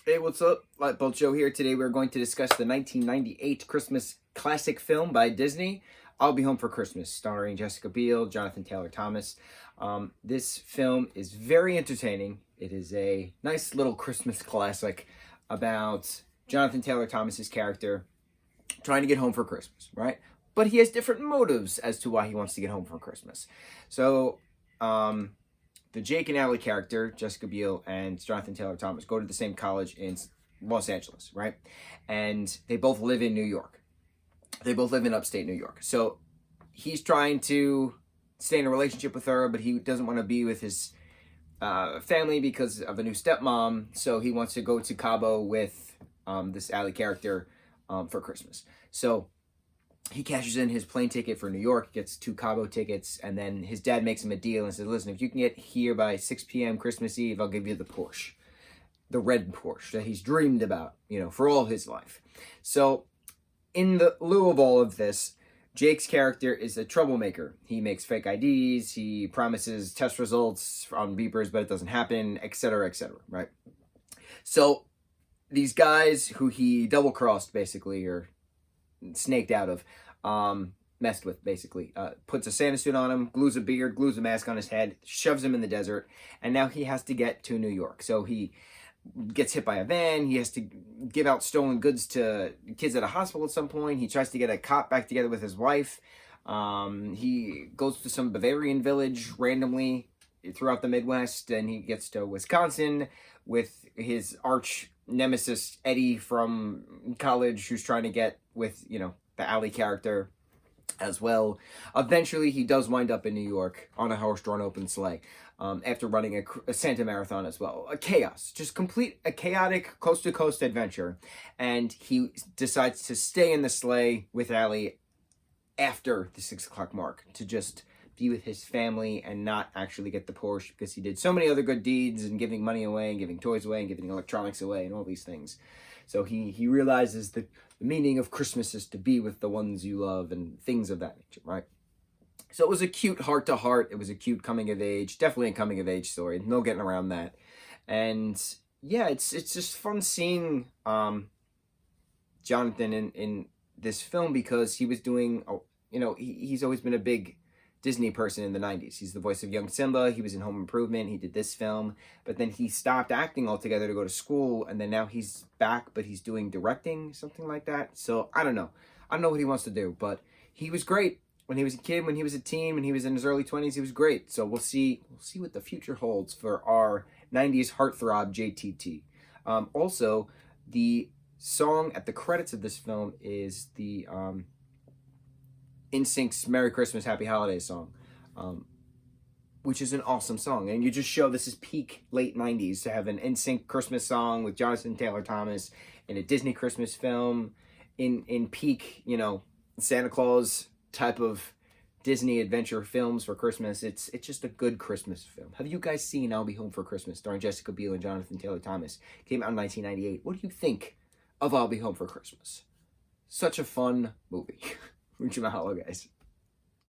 Hey, what's up? Lightboltjoe here. Today we're going to discuss the 1998 Christmas classic film by Disney, I'll Be Home for Christmas, starring Jessica Biel, Jonathan Taylor Thomas. This film is very entertaining. It is a nice little Christmas classic about Jonathan Taylor Thomas's character trying to get home for Christmas, right? But he has different motives as to why he wants to get home for Christmas. So, the Jake and Allie character, Jessica Biel and Jonathan Taylor Thomas, go to the same college in Los Angeles, right? And they both live in New York. They both live in upstate New York. So he's trying to stay in a relationship with her, but he doesn't want to be with his family because of a new stepmom. So he wants to go to Cabo with this Allie character for Christmas. So he cashes in his plane ticket for New York, gets 2 Cabo tickets, and then his dad makes him a deal and says, listen, if you can get here by 6 p.m. Christmas Eve, I'll give you the Porsche. The red Porsche that he's dreamed about, for all his life. So, in the lieu of all of this, Jake's character is a troublemaker. He makes fake IDs, he promises test results on beepers, but it doesn't happen, etc., right? So, these guys who he double-crossed, basically, or snaked out of, messed with, basically, puts a Santa suit on him, glues a beard, glues a mask on his head, shoves him in the desert, and now he has to get to New York. So he gets hit by a van, he has to give out stolen goods to kids at a hospital at some point, he tries to get a cop back together with his wife, he goes to some Bavarian village randomly throughout the Midwest, and he gets to Wisconsin with his arch nemesis Eddie from college, who's trying to get with, the Allie character as well. Eventually, he does wind up in New York on a horse-drawn open sleigh after running a Santa marathon as well. A chaos, just a chaotic coast-to-coast adventure. And he decides to stay in the sleigh with Allie after the 6 o'clock mark to just be with his family and not actually get the Porsche because he did so many other good deeds and giving money away and giving toys away and giving electronics away and all these things. So he realizes the meaning of Christmas is to be with the ones you love and things of that nature, right? So it was a cute heart-to-heart. It was a cute coming-of-age, definitely a coming-of-age story. No getting around that. And yeah, it's just fun seeing Jonathan in this film because he was doing, he's always been a big Disney person in the 90s. He's the voice of young Simba. He was in Home Improvement. He did this film. But then he stopped acting altogether to go to school. And then now he's back, but he's doing directing, something like that. So I don't know. I don't know what he wants to do. But he was great when he was a kid, when he was a teen, when he was in his early 20s. He was great. So we'll see what the future holds for our 90s heartthrob JTT. Also, the song at the credits of this film is the NSYNC's Merry Christmas, Happy Holidays song, which is an awesome song. And you just show this is peak late 90s to have an NSYNC Christmas song with Jonathan Taylor Thomas in a Disney Christmas film in peak, Santa Claus type of Disney adventure films for Christmas. It's just a good Christmas film. Have you guys seen I'll Be Home for Christmas, starring Jessica Biel and Jonathan Taylor Thomas? Came out in 1998. What do you think of I'll Be Home for Christmas? Such a fun movie. Mucho mahalo, guys.